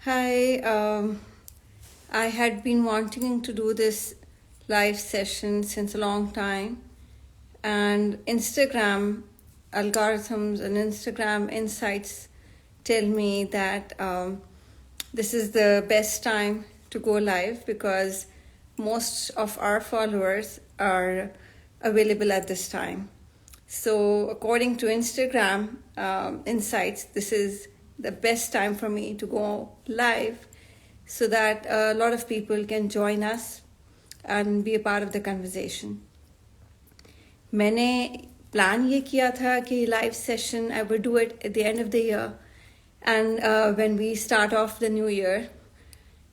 Hi, I had been wanting to do this live session since a long time, and Instagram algorithms and Instagram insights tell me that this is the best time to go live because most of our followers are available at this time. So, according to Instagram insights, this is the best time for me to go live so that a lot of people can join us and be a part of the conversation. मैंने plan ये किया था कि live session I would do it at the end of the year and when we start off the new year.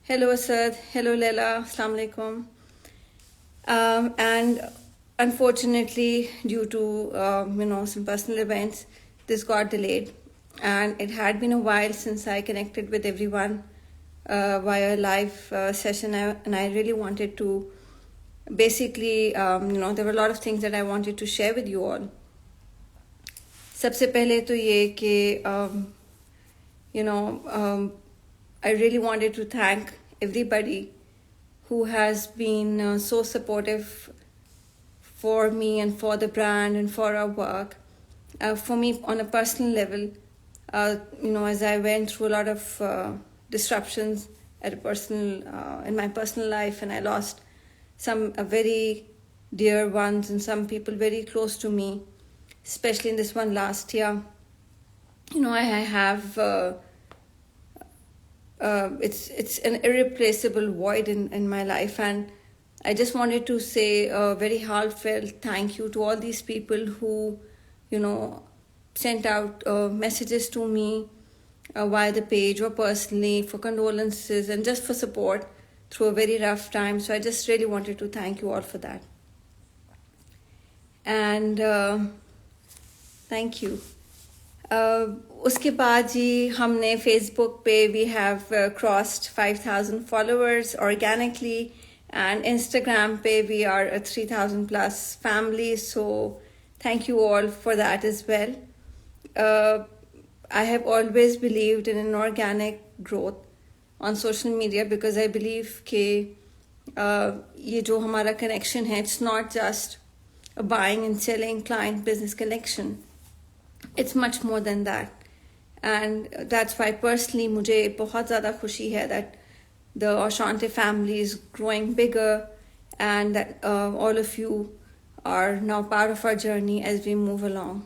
Hello Asad, hello Leila, Assalamu alaikum. And unfortunately, due to some personal events, this got delayed. And it had been a while since I connected with everyone via live session, and I really wanted to basically, there were a lot of things that I wanted to share with you all. सबसे पहले तो ये कि I really wanted to thank everybody who has been so supportive for me and for the brand and for our work. For me, on a personal level, as I went through a lot of disruptions in my personal life, and I lost some very dear ones and some people very close to me, especially in this one last year. I have it's an irreplaceable void in my life, and I just wanted to say a very heartfelt thank you to all these people who, sent out messages to me via the page or personally for condolences and just for support through a very rough time. So I just really wanted to thank you all for that. And thank you. उसके बाद जी हमने Facebook पे we have crossed 5,000 followers organically, and Instagram पे we are a 3,000 plus family. So thank you all for that as well. I have always believed in an organic growth on social media because I believe कि ये जो हमारा connection है, it's not just a buying and selling client business connection. It's much more than that. And that's why personally मुझे बहुत ज़्यादा खुशी है that the Ashante family is growing bigger and that all of you are now part of our journey as we move along.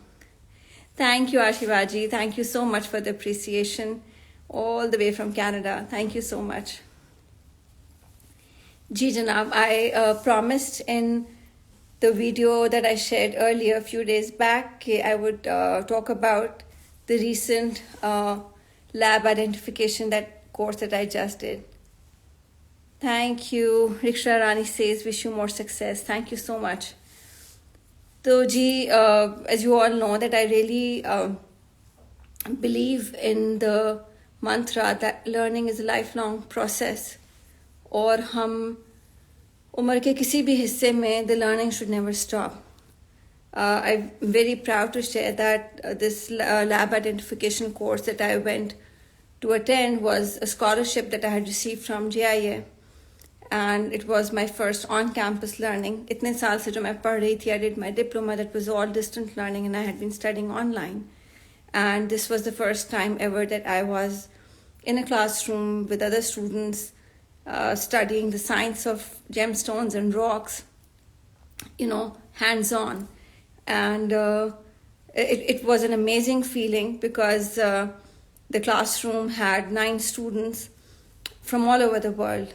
Thank you, Ashivaji. Thank you so much for the appreciation all the way from Canada. Thank you so much. Ji Janab, I promised in the video that I shared earlier a few days back I would talk about the recent lab identification course that I just did. Thank you. Riksha Rani says, wish you more success. Thank you so much. So, ji, as you all know, that I really believe in the mantra that learning is a lifelong process. और हम उम्र के किसी भी हिस्से में the learning should never stop. I'm very proud to share that this lab identification course that I went to attend was a scholarship that I had received from JIA. And it was my first on-campus learning. इतने साल से जो मैं पढ़ रही थी, I did my diploma that was all distant learning and I had been studying online. And this was the first time ever that I was in a classroom with other students studying the science of gemstones and rocks, hands-on. And it was an amazing feeling because the classroom had 9 students from all over the world.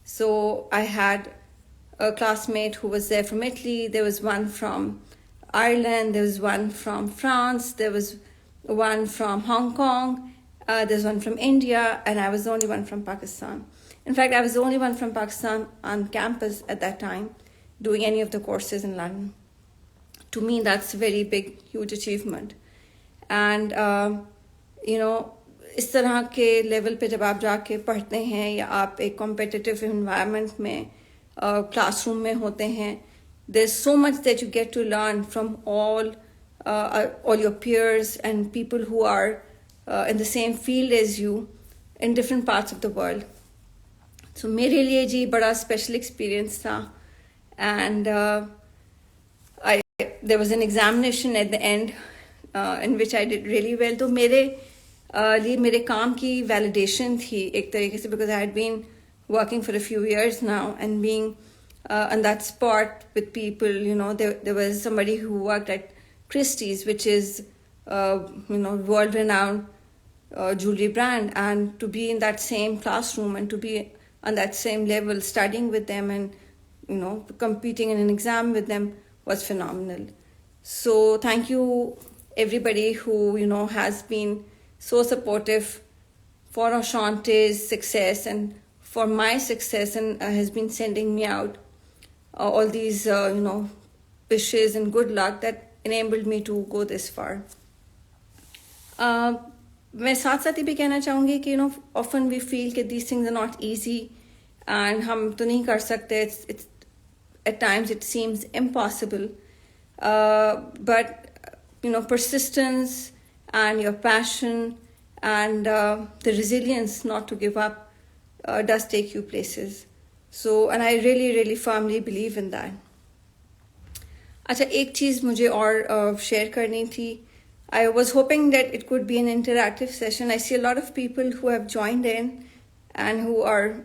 So I had a classmate who was there from Italy, there was one from Ireland, there was one from France, there was one from Hong Kong, there's one from India, and I was the only one from Pakistan. In fact, I was the only one from Pakistan on campus at that time doing any of the courses in London. To me, that's a very big, huge achievement. And, इस तरह के level पे जब आप जाके पढ़ते हैं या आप एक कॉम्पिटिटिव एनवायरनमेंट में क्लासरूम में होते हैं, there's so much that you get to learn from all your peers and people who are in the same field as you. in different parts of the world. So मेरे लिए जी बड़ा special experience था, and there was an examination at the end in which I did really well. तो मेरे लिए मेरे काम की validation थी एक तरीके से, because I had been working for a few years now and being on that spot with people. You know, there was somebody who worked at Christie's, which is world renowned jewelry brand, and to be in that same classroom and to be on that same level studying with them and competing in an exam with them was phenomenal. So thank you everybody who has been so supportive for Ashante's success and for my success, and has been sending me out all these wishes and good luck that enabled me to go this far. मैं साथ साथ ये भी कहना चाहूँगी कि often we feel that these things are not easy and हम तो नहीं कर सकते. It's at times it seems impossible, but persistence and your passion and the resilience not to give up does take you places. So, and I really really firmly believe in that. अच्छा, एक चीज़ मुझे और share करनी थी. I was hoping that it could be an interactive session. I see a lot of people who have joined in and who are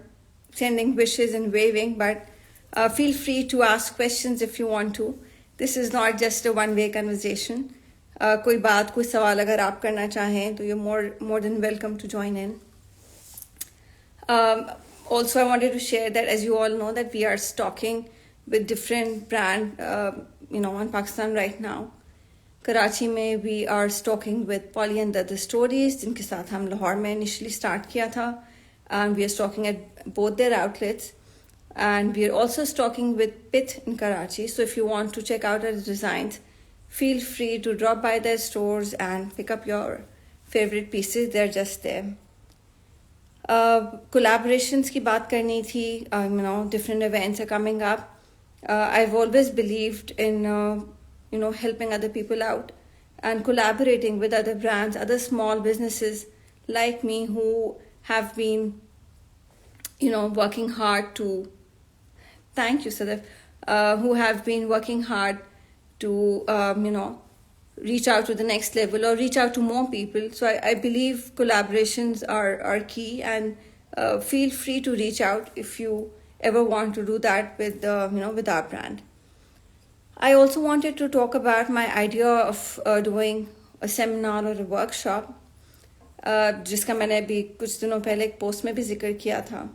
sending wishes and waving, but feel free to ask questions if you want to. This is not just a one-way conversation. कोई बात, कोई सवाल अगर आप करना चाहें तो you're more than welcome to join in. Also, I wanted to share that, as you all know, that we are stocking with different brand on Pakistan right now. Karachi में we are stocking with Polly and the Other Stories, जिनके साथ हम लाहौर में initially start किया था, and we are stocking at both their outlets, and we are also stocking with Pith in Karachi. So if you want to check out our designs, feel free to drop by their stores and pick up your favorite pieces. They're just there. Collaborations की बात करनी थी. Different events are coming up. I've always believed in helping other people out and collaborating with other brands, other small businesses like me who have been working hard to, thank you Sadaf, who have been working hard to reach out to the next level or reach out to more people. So I believe collaborations are key, and feel free to reach out if you ever want to do that with with our brand. I also wanted to talk about my idea of doing a seminar or a workshop, जिसका मैंने अभी कुछ दिनों पहले एक post में भी जिक्र किया था.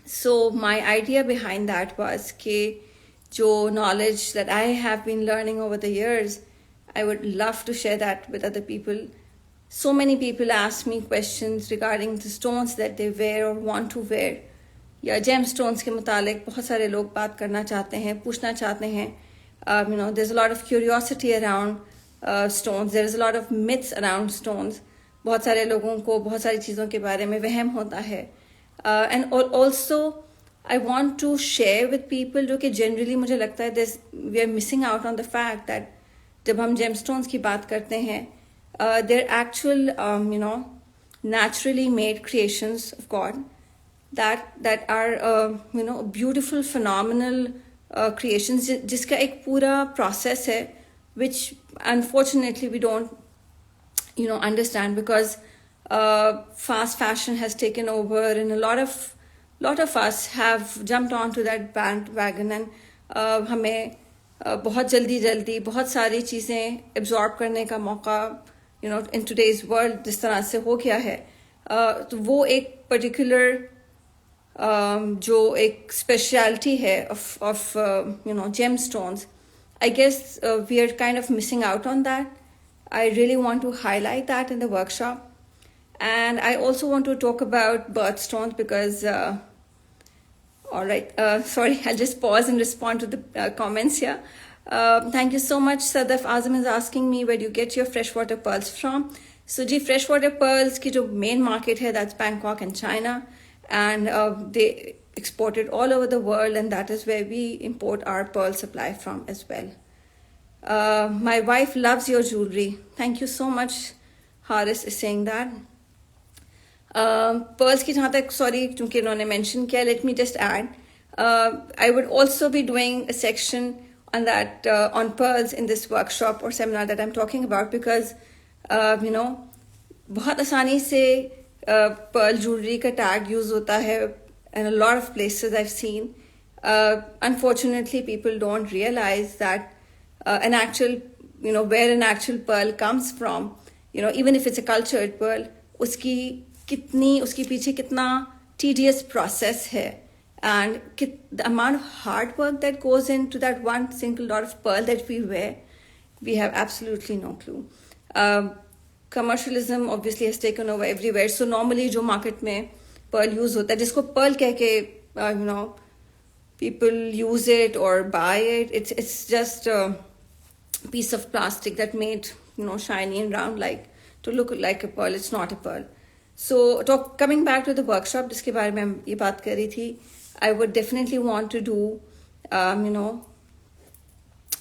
So my idea behind that was कि जो knowledge that I have been learning over the years, I would love to share that with other people. So many people ask me questions regarding the stones that they wear or want to wear, या gemstones के मुतालिक बहुत सारे लोग बात करना चाहते हैं, पूछना चाहते हैं. There's a lot of curiosity around stones. There's a lot of myths around stones. बहुत सारे लोगों को बहुत सारी चीज़ों के बारे में वहम होता है. And also I want to share with people जो कि generally मुझे लगता है we are missing out on the fact that जब हम gemstones की बात करते हैं, they're actual naturally made creations of God that are beautiful, phenomenal creations, जिसका एक पूरा process है, which unfortunately we don't understand, because fast fashion has taken over, and a lot of us have jumped onto that bandwagon, and हमें बहुत जल्दी बहुत सारी चीज़ें absorb करने का मौका in today's world जिस तरह से हो गया है, तो वो एक particular जो एक speciality है of gemstones. I guess we are kind of missing out on that. I really want to highlight that in the workshop. And I also want to talk about birthstones because, all right, sorry, I'll just pause and respond to the comments here. Thank you so much. Sadaf Azam is asking me, where do you get your freshwater pearls from? So, ji, freshwater pearls ki jo main market hai, that's Bangkok and China. And they export it all over the world, and that is where we import our pearl supply from as well. My wife loves your jewelry. Thank you so much. Haris is saying that. Pearls की जहाँ तक sorry क्योंकि इन्होंने mention किया, let me just add. I would also be doing a section on that on pearls in this workshop or seminar that I'm talking about because you know बहुत आसानी से pearl jewelry का tag use होता है in a lot of places I've seen. Unfortunately, people don't realize that an actual where an actual pearl comes from, even if it's a cultured pearl, उसके पीछे कितना tedious process है, and the amount of hard work that goes into that one single dot of pearl that we wear, we have absolutely no clue. Commercialism obviously has taken over everywhere. So normally जो market में pearl use होता है, जिसको pearl कह के people use it or buy it, it's just a piece of plastic that made shiny and round to look like a pearl. It's not a pearl. So coming back to the workshop जिसके बारे में हम ये बात कर रही थी, I would definitely want to do a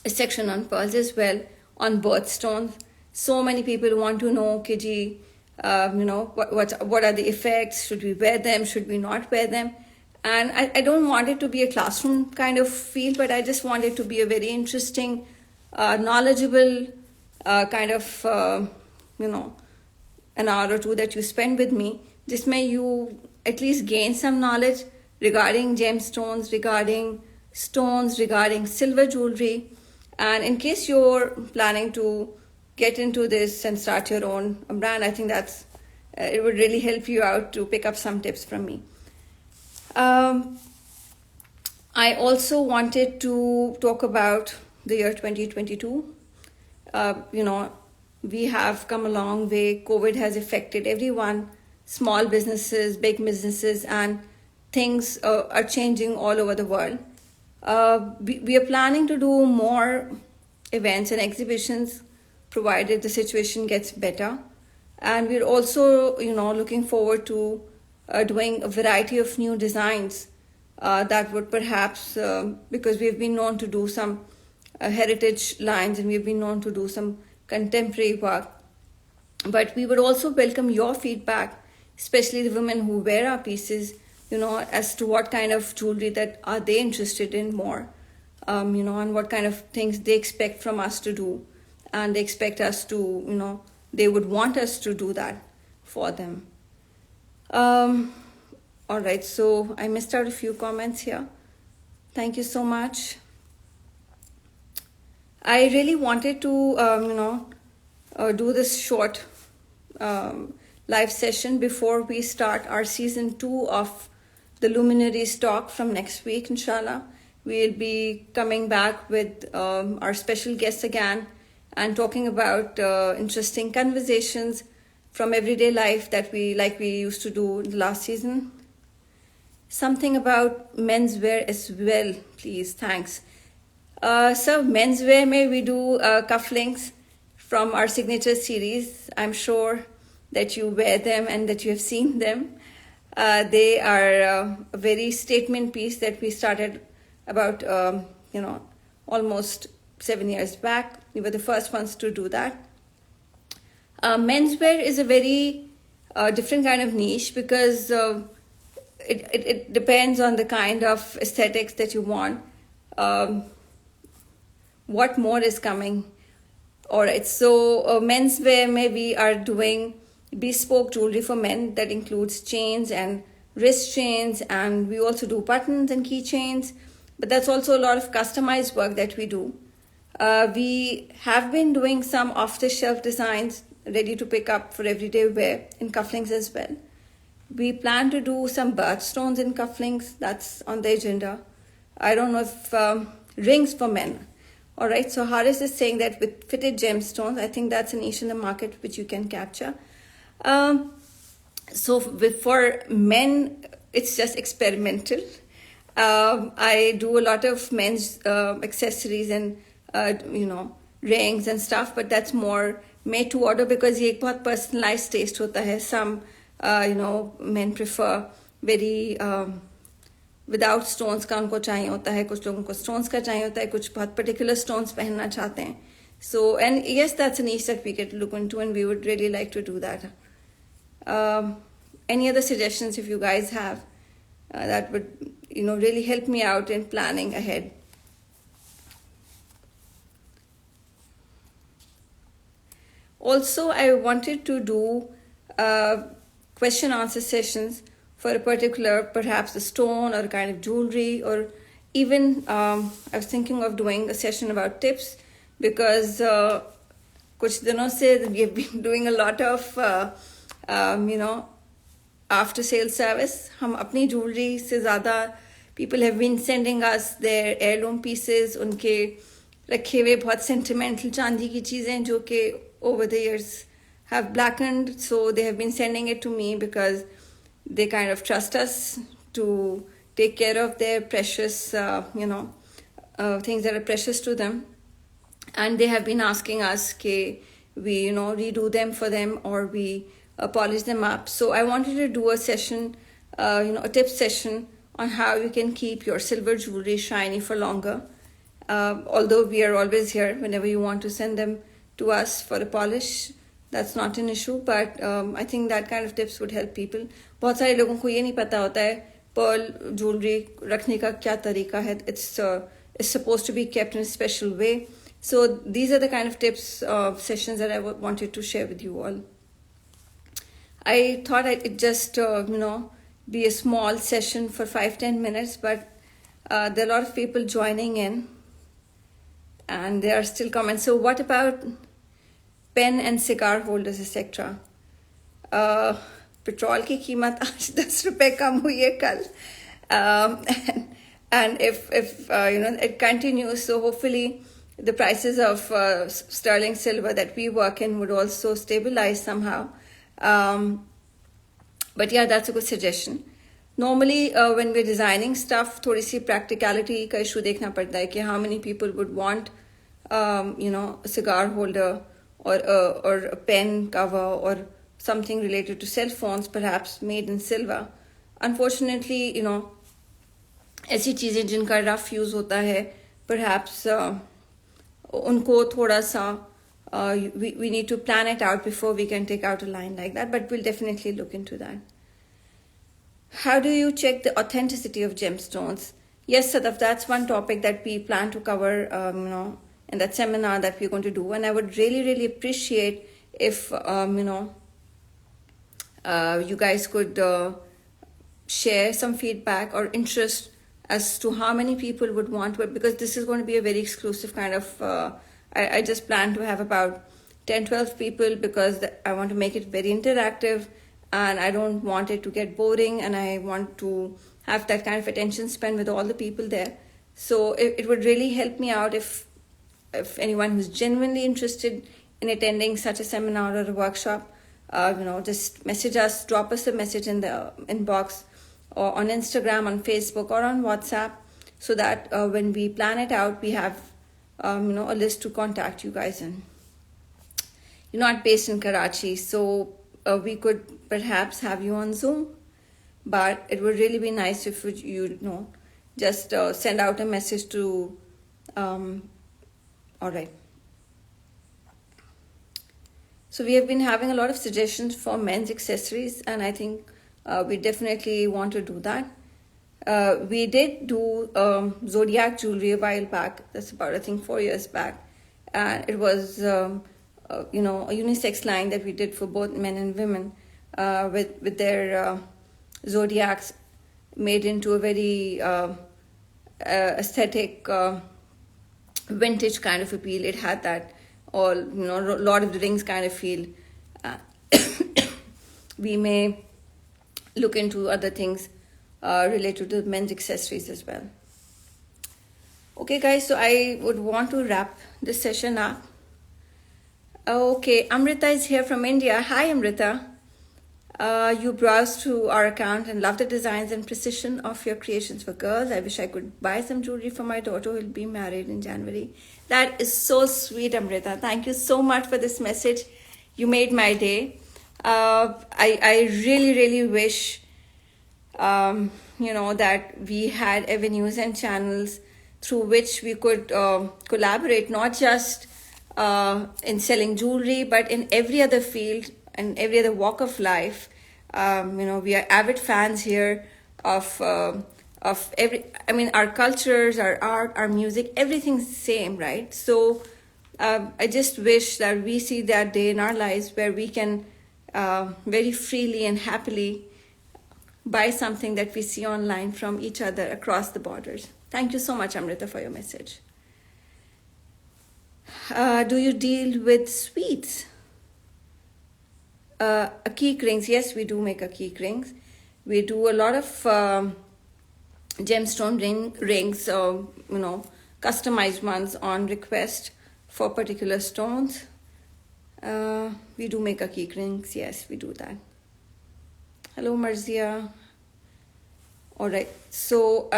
section on pearls as well, on birthstones. So many people want to know कि जी what are the effects, should we wear them, should we not wear them. And I don't want it to be a classroom kind of feel, but I just want it to be a very interesting, knowledgeable kind of, an hour or two that you spend with me. Jisme you at least gain some knowledge regarding gemstones, regarding stones, regarding silver jewelry. And in case you're planning to get into this and start your own brand, I think that's it would really help you out to pick up some tips from me. I also wanted to talk about the year 2022. We have come a long way. COVID has affected everyone, small businesses, big businesses, and things are changing all over the world. We are planning to do more events and exhibitions provided the situation gets better. And we're also, looking forward to doing a variety of new designs that would perhaps, because we've been known to do some heritage lines and we've been known to do some contemporary work. But we would also welcome your feedback, especially the women who wear our pieces, as to what kind of jewelry that are they interested in more, and what kind of things they expect from us to do. And they expect us to, they would want us to do that for them. All right, so I missed out a few comments here. Thank you so much. I really wanted to, do this short live session before we start our season 2 of the Luminaries talk from next week, inshallah. We'll be coming back with our special guests again and talking about interesting conversations from everyday life that we used to do in the last season. Something about menswear as well, please. Thanks. So menswear may we do cufflinks from our signature series. I'm sure that you wear them and that you have seen them. They are a very statement piece that we started about, almost 7 years back. We were the first ones to do that. Menswear is a very different kind of niche because it depends on the kind of aesthetics that you want. What more is coming? All right, so menswear, we are doing bespoke jewelry for men that includes chains and wrist chains, and we also do buttons and keychains, but that's also a lot of customized work that we do. We have been doing some off-the-shelf designs ready to pick up for everyday wear in cufflinks as well. We plan to do some birthstones in cufflinks. That's on the agenda. I don't know if rings for men. All right, so Haris is saying that with fitted gemstones, I think that's a niche in the market which you can capture. So for men, it's just experimental. I do a lot of men's accessories and rings and stuff, but that's more made to order because ये एक बहुत personalized taste होता है. Some men prefer very without stones का उनको चाहिए होता है, कुछ लोगों को stones का चाहिए होता है, कुछ बहुत particular stones पहनना चाहते हैं. So, and yes, that's a niche that we get to look into, and we would really like to do that. any other suggestions if you guys have, that would really help me out in planning ahead. Also, I wanted to do question answer sessions for a particular, perhaps a stone or a kind of jewelry, or even I was thinking of doing a session about tips, because kuch dinon se we have been doing a lot of after sale service. Hum apni jewelry se zyada, people have been sending us their heirloom pieces, unke रखे हुए बहुत sentimental चांदी की चीजें जो कि over the years have blackened, so they have been sending it to me because they kind of trust us to take care of their precious things that are precious to them, and they have been asking us ke we redo them for them, or we polish them up. So I wanted to do a session, a tip session on how you can keep your silver jewelry shiny for longer. Although we are always here whenever you want to send them to us for a polish, that's not an issue, but I think that kind of tips would help people. बहुत सारे लोगों को ये नहीं पता होता है pearl jewelry रखने का क्या तरीका है. It's supposed to be kept in a special way. So these are the kind of tips sessions that I wanted to share with you all. I thought it just be a small session for 5-10 minutes, but there are a lot of people joining in, and there are still comments. So what about pen and cigar holders, etc.? Petrol की कीमत आज 10 रुपए कम हुई है कल, and if it continues, so hopefully the prices of sterling silver that we work in would also stabilize somehow. But yeah, that's a good suggestion. Normally when we're designing stuff, थोड़ी सी practicality का issue देखना पड़ता है कि how many people would want a cigar holder or a pen cover or something related to cell phones, perhaps made in silver. Unfortunately, ऐसी चीजें जिनका rough use होता है, perhaps उनको थोड़ा सा we need to plan it out before we can take out a line like that, but we'll definitely look into that. How do you check the authenticity of gemstones? Yes, Sadaf, that's one topic that we plan to cover in that seminar that we're going to do, and I would really, really appreciate if you guys could share some feedback or interest as to how many people would want to, because this is going to be a very exclusive kind of I just plan to have about 10-12 people, because I want to make it very interactive, and I don't want it to get boring, and I want to have that kind of attention spent with all the people there. So it would really help me out if anyone who's genuinely interested in attending such a seminar or a workshop, just message us, drop us a message in the inbox, or on Instagram, on Facebook, or on WhatsApp, so that when we plan it out, we have a list to contact you guys in. You're not based in Karachi, so we could perhaps have you on Zoom, but it would really be nice if you just send out a message to all right. So we have been having a lot of suggestions for men's accessories, and I think we definitely want to do that. We did do zodiac jewelry a while back. That's about, I think, 4 years back, and it was a unisex line that we did for both men and women, with their zodiacs made into a very aesthetic vintage kind of appeal. It had that Lord of the Rings kind of feel. We may look into other things related to men's accessories as well. Okay guys, so I would want to wrap this session up. Okay, Amrita is here from India. Hi Amrita. You browsed through our account and love the designs and precision of your creations for girls. I wish I could buy some jewelry for my daughter who will be married in January. That is so sweet, Amrita. Thank you so much for this message. You made my day. I really, really wish that we had avenues and channels through which we could collaborate, not just in selling jewelry, but in every other field and every other walk of life. We are avid fans here of every. I mean, our cultures, our art, our music, everything's the same, right? So I just wish that we see that day in our lives where we can very freely and happily buy something that we see online from each other across the borders. Thank you so much, Amrita, for your message. Do you deal with sweets? Key rings, yes, we do make a key rings. We do a lot of gemstone rings, customized ones on request for particular stones. We do make a key rings, yes, we do that. Hello, Marzia. All right, so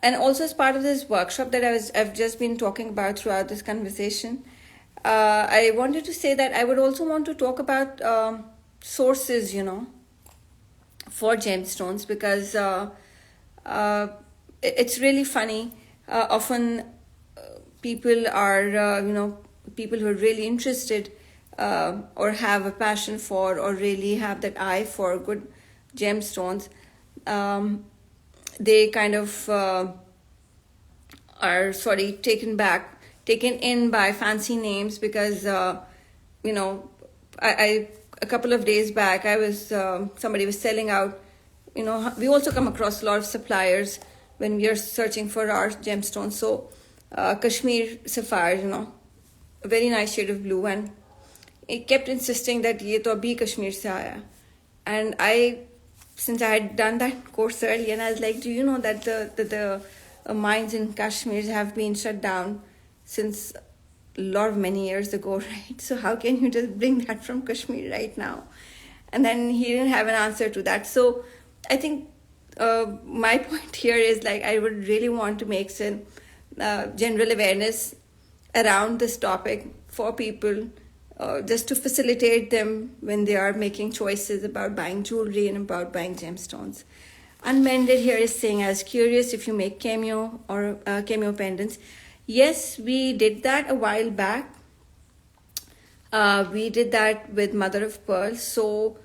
and also as part of this workshop that I've just been talking about throughout this conversation, I wanted to say that I would also want to talk about sources, for gemstones, because it's really funny. Often people are, people who are really interested or have a passion for, or really have that eye for good gemstones, they kind of are taken in by fancy names, because I a couple of days back I was somebody was selling out. We also come across a lot of suppliers when we are searching for our gemstones. So Kashmir sapphire, a very nice shade of blue, and it kept insisting that ye to abhi Kashmir se aaya. And since I had done that course earlier, and I was like, do you know that the mines in Kashmir have been shut down since many years ago, right? So how can you just bring that from Kashmir right now? And then he didn't have an answer to that. So I think my point here is, like, I would really want to make some general awareness around this topic for people, just to facilitate them when they are making choices about buying jewelry and about buying gemstones. Unmended here is saying, I was curious if you make cameo or cameo pendants. Yes, we did that a while back. We did that with Mother of Pearl. So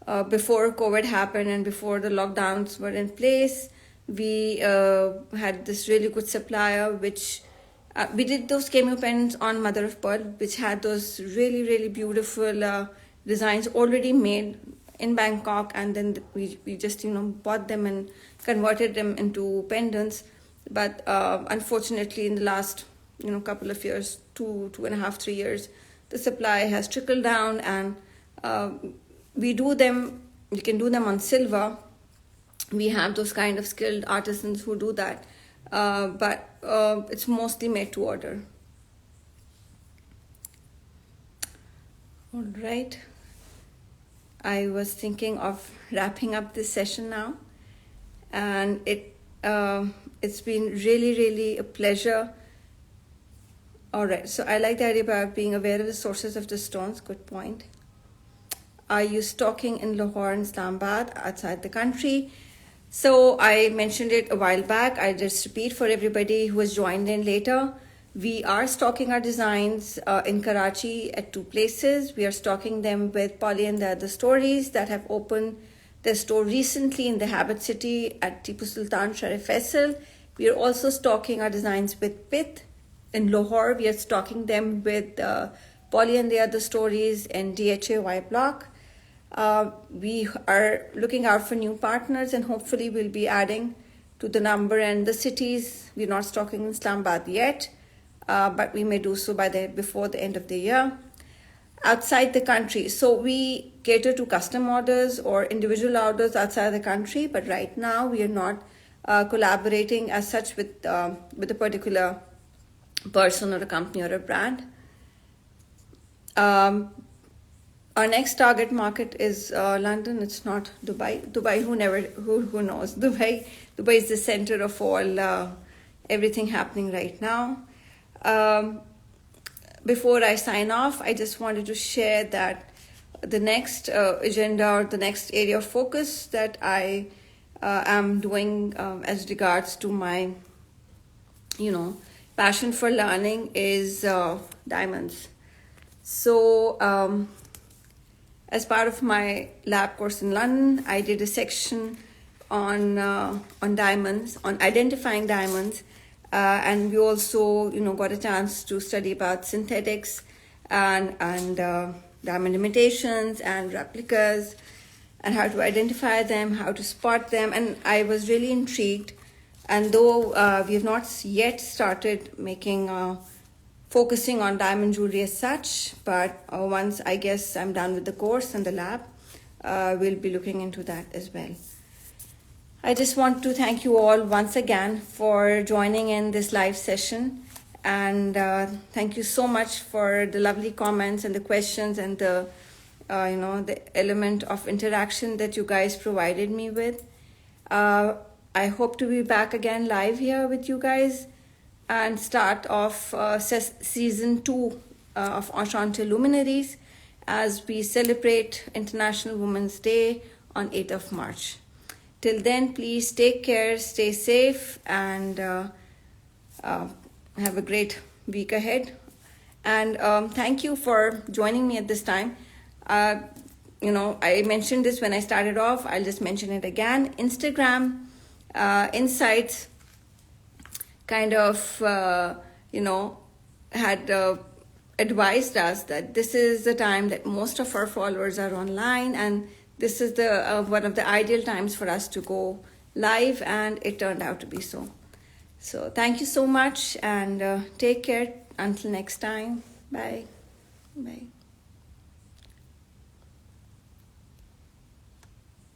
before COVID happened and before the lockdowns were in place, we had this really good supplier, which we did those cameo pendants on Mother of Pearl, which had those really, really beautiful designs already made in Bangkok, and then we just bought them and converted them into pendants. But unfortunately, in the last couple of years, 2.5, 3 years, the supply has trickled down, and we do them. You can do them on silver. We have those kind of skilled artisans who do that, but it's mostly made to order. All right. I was thinking of wrapping up this session now, and it's been really, really a pleasure. All right, so I like the idea about being aware of the sources of the stones. Good point. Are you stocking in Lahore and Islamabad outside the country? So I mentioned it a while back. I just repeat for everybody who has joined in later. We are stocking our designs in Karachi at 2 places. We are stocking them with Polly and the Other Stories that have opened their store recently in the Habit City at Tipu Sultan Sharif Faisal. We are also stocking our designs with Pith in Lahore. We are stocking them with Polly and the Other Stories in DHA Y Block. We are looking out for new partners, and hopefully we'll be adding to the number and the cities. We're not stocking in Islamabad yet, but we may do so before the end of the year. Outside the country, so we cater to custom orders or individual orders outside the country, but right now we are not collaborating as such with a particular person or a company or a brand. Our next target market is London. It's not Dubai. Dubai, who knows? Dubai is the center of all everything happening right now. Before I sign off, I just wanted to share that the next agenda or the next area of focus that I am doing as regards to my, passion for learning is diamonds. So as part of my lab course in London, I did a section on diamonds, on identifying diamonds, and we also, got a chance to study about synthetics and diamond imitations and replicas, and how to identify them, how to spot them, and I was really intrigued. And though we have not yet started focusing on diamond jewelry as such, but once I guess I'm done with the course and the lab, we'll be looking into that as well. I just want to thank you all once again for joining in this live session, and thank you so much for the lovely comments and the questions and the element of interaction that you guys provided me with. I hope to be back again live here with you guys and start off season 2 of Enchanté Luminaries as we celebrate International Women's Day on 8th of March. Till then, please take care, stay safe, and have a great week ahead. And thank you for joining me at this time. I mentioned this when I started off. I'll just mention it again. Instagram Insights kind of, had advised us that this is the time that most of our followers are online, and this is the one of the ideal times for us to go live, and it turned out to be so. So thank you so much, and take care until next time. Bye. Bye.